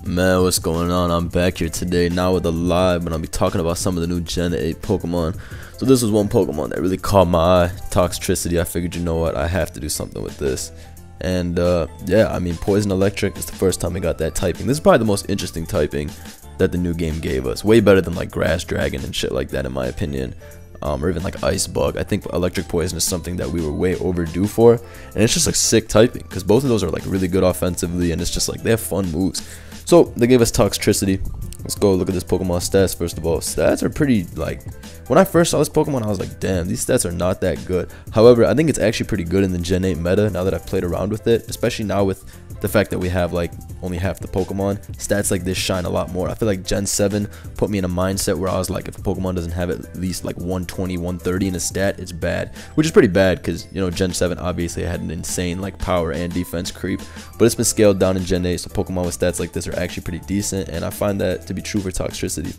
Man, what's going on? I'm back here today now with a live, and I'll be talking about some of the new Gen 8 Pokemon. So this was one Pokemon that really caught my eye, Toxtricity. I figured, you know what, I have to do something with this. And yeah, I mean, Poison Electric is the first time we got that typing. This is probably the most interesting typing that the new game gave us. Way better than like Grass Dragon and shit like that, in my opinion. Or even like Ice Bug. I think Electric Poison is something that we were way overdue for, and it's just like sick typing because both of those are like really good offensively, and it's just like they have fun moves. So they gave us Toxtricity. Let's go look at this Pokemon stats. First of all, stats are pretty, like, when I first saw this Pokemon I was like, damn, these stats are not that good. However, I think it's actually pretty good in the Gen 8 meta now that I've played around with it, especially now with the fact that we have like only half the Pokemon. Stats like this shine a lot more. I feel like Gen 7 put me in a mindset where I was like, if a Pokemon doesn't have at least like 120, 130 in a stat, it's bad, which is pretty bad because, you know, Gen 7 obviously had an insane like power and defense creep, but it's been scaled down in Gen 8, so Pokemon with stats like this are actually pretty decent, and I find that to be true for Toxtricity.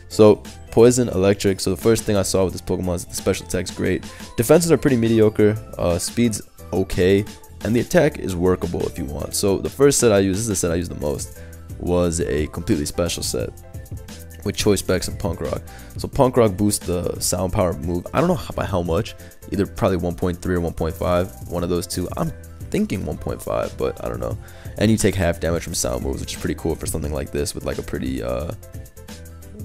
So Poison, Electric. So the first thing I saw with this Pokemon is the special attack's great, defenses are pretty mediocre, speed's okay, and the attack is workable if you want. So the first set I used, this is the set I used the most, was a completely special set with Choice Specs and Punk Rock. So Punk Rock boosts the sound power move. I don't know by how much, either probably 1.3 or 1.5, one of those two. I'm thinking 1.5, but I don't know. And you take half damage from sound moves, which is pretty cool for something like this with like a pretty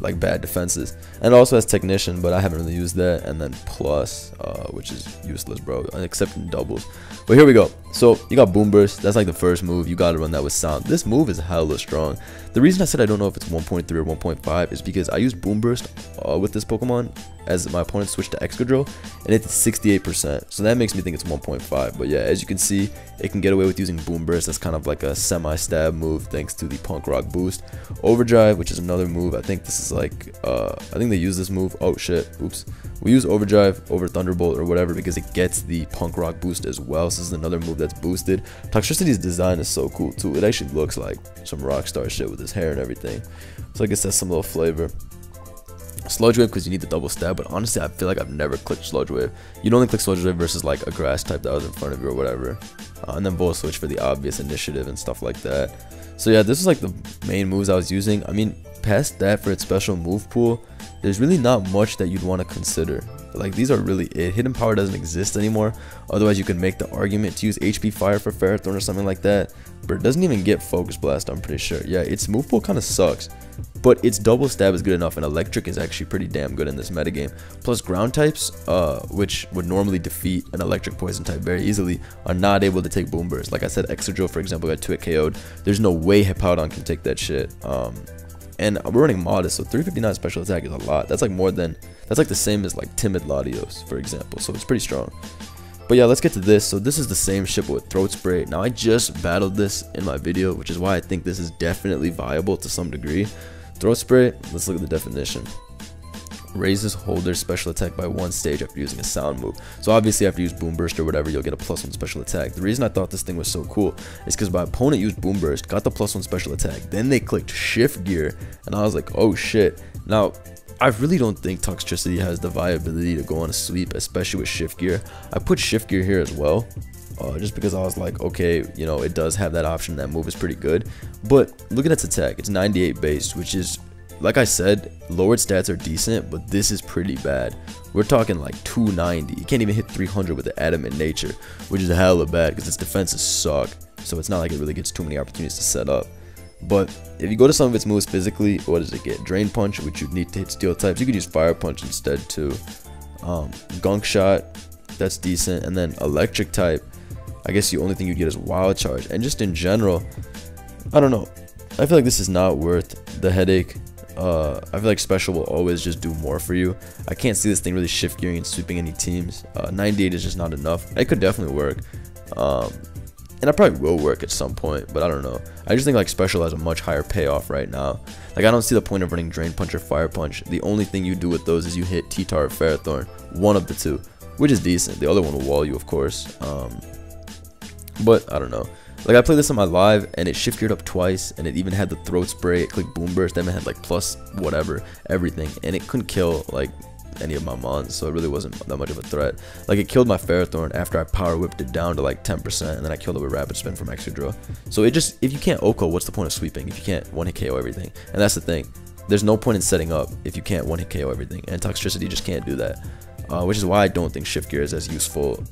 like bad defenses. And it also has Technician, but I haven't really used that. And then Plus, which is useless, bro, except in doubles. But here we go. So you got Boom Burst. That's like the first move. You gotta run that with sound. This move is hella strong. The reason I said I don't know if it's 1.3 or 1.5 is because I used Boom Burst with this Pokemon as my opponent switched to Excadrill, and it's 68%. So that makes me think it's 1.5. But yeah, as you can see, it can get away with using Boom Burst. That's kind of like a semi-stab move thanks to the Punk Rock boost. Overdrive, which is another move. I think this is like, I think they use this move. Oh shit, oops. We use Overdrive over Thunderbolt or whatever because it gets the Punk Rock boost as well. So this is another move that's boosted. Toxtricity's design is so cool too. It actually looks like some Rockstar shit with his hair and everything. So I guess that's some little flavor. Sludge Wave because you need the double stab, but honestly I feel like I've never clicked Sludge Wave. You'd only click Sludge Wave versus like a grass type that was in front of you or whatever. And then Volt Switch for the obvious initiative and stuff like that. So yeah, this is like the main moves I was using. I mean, past that, for its special move pool, there's really not much that you'd want to consider. Like, these are really it. Hidden Power doesn't exist anymore. Otherwise, you could make the argument to use HP Fire for Ferrothorn or something like that. But it doesn't even get Focus Blast, I'm pretty sure. Yeah, its move pool kind of sucks. But its double stab is good enough, and Electric is actually pretty damn good in this metagame. Plus, ground types, which would normally defeat an Electric Poison type very easily, are not able to take Boom Burst. Like I said, Excadrill, for example, got 2-hit KO'd. There's no way Hippowdon can take that shit. And we're running Modest, so 359 special attack is a lot. That's like more than, that's like the same as like Timid Latios, for example. So it's pretty strong. But yeah, let's get to this. So this is the same ship with Throat Spray. Now I just battled this in my video, which is why I think this is definitely viable to some degree. Throat Spray, let's look at the definition. Raises holder's special attack by 1 stage after using a sound move. So obviously after you use Boom Burst or whatever, you'll get a +1 special attack. The reason I thought this thing was so cool is because my opponent used Boom Burst, got the +1 special attack, then they clicked Shift Gear, and I was like, oh shit. Now, I really don't think Toxtricity has the viability to go on a sweep, especially with Shift Gear. I put Shift Gear here as well, just because I was like, okay, you know, it does have that option, that move is pretty good. But look at its attack, it's 98 base, which is, like I said, lowered stats are decent, but this is pretty bad. We're talking like 290. You can't even hit 300 with the Adamant Nature, which is hella bad because its defenses suck. So it's not like it really gets too many opportunities to set up. But if you go to some of its moves physically, what does it get? Drain Punch, which you'd need to hit steel types. You could use Fire Punch instead too. Gunk Shot, that's decent. And then Electric type, I guess the only thing you'd get is Wild Charge. And just in general, I don't know. I feel like this is not worth the headache. I feel like special will always just do more for you. I can't see this thing really shift gearing and sweeping any teams. 98 is just not enough. It could definitely work. And it probably will work at some point, but I don't know. I just think like special has a much higher payoff right now. Like, I don't see the point of running Drain Punch or Fire Punch. The only thing you do with those is you hit T-Tar or Ferrothorn, one of the two, which is decent. The other one will wall you, of course. But I don't know. Like, I played this on my live, and it shift geared up twice, and it even had the Throat Spray, it clicked Boom Burst, then it had like plus whatever, everything, and it couldn't kill like any of my mons, so it really wasn't that much of a threat. Like, it killed my Ferrothorn after I power whipped it down to like 10%, and then I killed it with Rapid Spin from Excadrill. So it just, if you can't OHKO, what's the point of sweeping if you can't one-hit KO everything? And that's the thing. There's no point in setting up if you can't one-hit KO everything, and Toxtricity just can't do that. Which is why I don't think Shift Gear is as useful,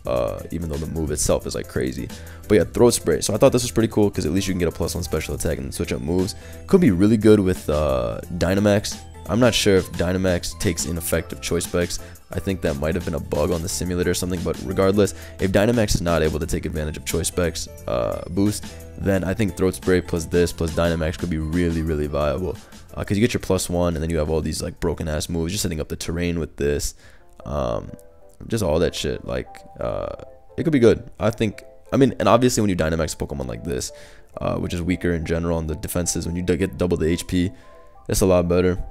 even though the move itself is like crazy. But yeah, Throat Spray. So I thought this was pretty cool because at least you can get a +1 special attack and switch up moves. Could be really good with Dynamax. I'm not sure if Dynamax takes ineffective choice specs. I think that might have been a bug on the simulator or something, but regardless, if Dynamax is not able to take advantage of choice specs boost, then I think Throat Spray plus this plus Dynamax could be really viable. Because you get your +1 and then you have all these like broken ass moves. You're setting up the terrain with this. Just all that shit. Like, it could be good. I mean, and obviously when you Dynamax Pokemon like this, which is weaker in general on the defenses, when you get double the HP, it's a lot better.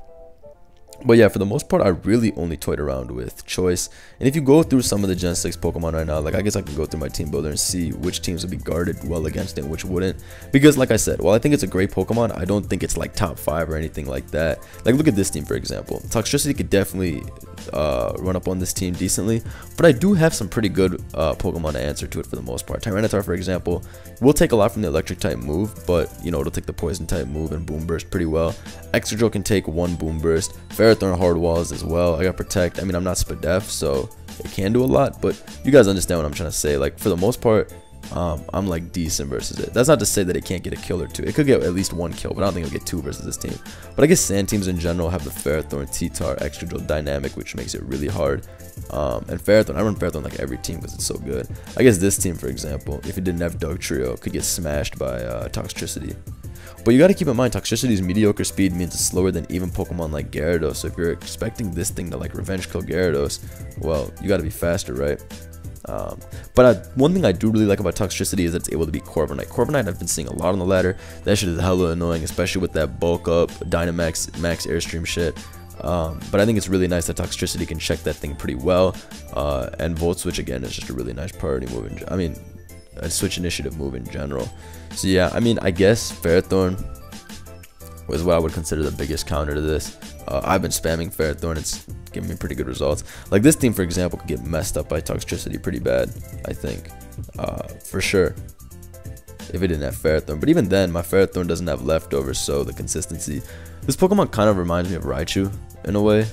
But yeah, for the most part, I really only toyed around with choice. And if you go through some of the Gen 6 Pokemon right now, like, I guess I can go through my team builder and see which teams would be guarded well against it and which wouldn't. Because like I said, while I think it's a great Pokemon, I don't think it's like top 5 or anything like that. Like, look at this team, for example. Toxtricity could definitely run up on this team decently, but I do have some pretty good Pokemon to answer to it for the most part. Tyranitar, for example, will take a lot from the electric type move, but you know, it'll take the poison type move and boom burst pretty well. Excadrill can take 1 boom burst. Ferrothorn hard walls as well. I got protect. I mean, I'm not Spadef, so it can do a lot, but you guys understand what I'm trying to say. Like, for the most part, I'm like decent versus it. That's not to say that it can't get a kill or 2. It could get at least 1 kill, but I don't think it'll get 2 versus this team. But I guess sand teams in general have the Ferrothorn, T-Tar, Excadrill dynamic, which makes it really hard. And Ferrothorn, I run Ferrothorn like every team because it's so good. I guess this team, for example, if it didn't have Dugtrio, could get smashed by Toxtricity. But you got to keep in mind, Toxtricity's mediocre speed means it's slower than even Pokemon like Gyarados. So if you're expecting this thing to like revenge kill Gyarados, well, you got to be faster, right? But one thing I do really like about Toxtricity is that it's able to beat Corviknight. Corviknight I've been seeing a lot on the ladder. That shit is hella annoying, especially with that bulk up Dynamax max airstream shit. But I think it's really nice that Toxtricity can check that thing pretty well. And Volt Switch again is just a really nice priority move. I mean, a switch initiative move in general. So yeah, I mean, I guess Ferrothorn was what I would consider the biggest counter to this. I've been spamming Ferrothorn. It's giving me pretty good results. Like, this team, for example, could get messed up by Toxtricity pretty bad, I think. For sure. If it didn't have Ferrothorn. But even then, my Ferrothorn doesn't have leftovers, so the consistency. This Pokemon kind of reminds me of Raichu in a way.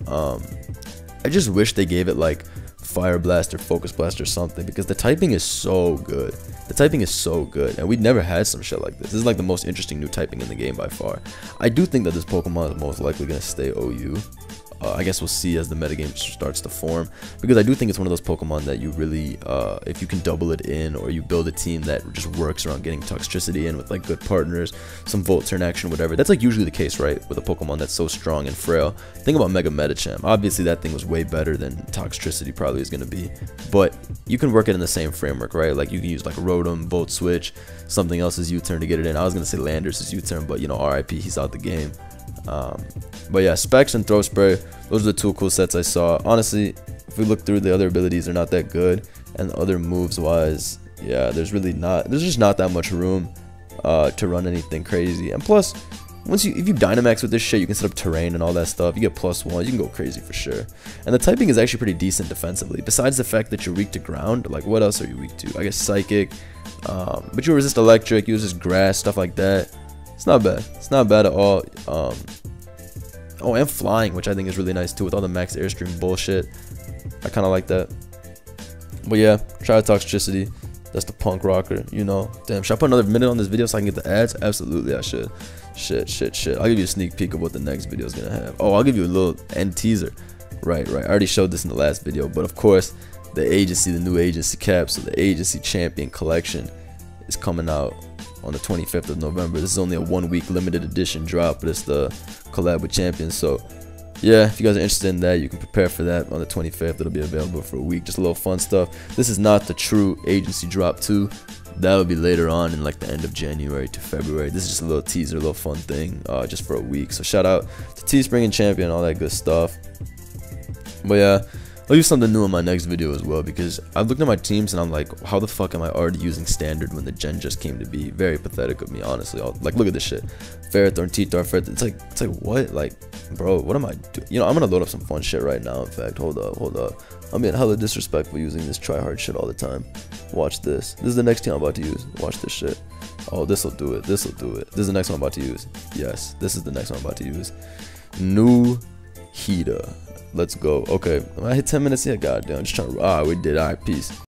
I just wish they gave it like Fire Blast or Focus Blast or something, because the typing is so good. The typing is so good, and we'd never had some shit like this. This is like the most interesting new typing in the game by far. I do think that this Pokemon is most likely going to stay OU. I guess we'll see as the metagame starts to form, because I do think it's one of those Pokemon that you really, if you can double it in, or you build a team that just works around getting Toxtricity in with like good partners, some Volt turn action, whatever. That's like usually the case, right, with a Pokemon that's so strong and frail. Think about Mega Medicham. Obviously that thing was way better than Toxtricity probably is going to be, but you can work it in the same framework, right? Like, you can use like Rotom, Volt Switch, something else's U-turn to get it in. I was going to say Landers' U-turn, but you know, RIP, he's out the game. But yeah, Specs and Throat Spray, those are the 2 cool sets I saw. Honestly, if we look through the other abilities, they're not that good, and the other moves wise, yeah, there's just not that much room to run anything crazy. And plus, if you Dynamax with this shit, you can set up terrain and all that stuff. You get +1, you can go crazy for sure. And the typing is actually pretty decent defensively. Besides the fact that you're weak to ground, like, what else are you weak to? I guess Psychic, but you resist electric, you resist grass, stuff like that. It's not bad. It's not bad at all. Oh, and flying, which I think is really nice too, with all the max airstream bullshit. I kind of like that. But yeah, try out Toxtricity. That's the punk rocker, you know. Damn, should I put another minute on this video so I can get the ads? Absolutely, I should. Shit. I'll give you a sneak peek of what the next video is gonna have. Oh, I'll give you a little end teaser. Right. I already showed this in the last video, but of course, the agency, the new agency cap, so the agency champion collection is coming out on the 25th of November. This is only a 1-week limited edition drop, but it's the collab with Champions. So yeah, if you guys are interested in that, you can prepare for that on the 25th. It'll be available for a week, just a little fun stuff. This is not the true agency drop 2. That'll be later on in like the end of January to February. This is just a little teaser, a little fun thing, just for a week. So shout out to Teespring and Champion, all that good stuff. But yeah, I'll use something new in my next video as well, because I looked at my teams and I'm like, how the fuck am I already using standard when the gen just came to be? Very pathetic of me, honestly. Like, look at this shit. Ferrothorn, T-Thorn, Ferrothorn. It's like what? Like, bro, what am I doing? You know, I'm gonna load up some fun shit right now. In fact, hold up. I'm being hella disrespectful using this try-hard shit all the time. Watch this. This is the next team I'm about to use. Watch this shit. Oh, this'll do it. This is the next one I'm about to use. Yes, this is the next one I'm about to use. New Hita. Let's go. Okay, I hit 10 minutes yet. Goddamn, just trying to. We did. Alright, peace.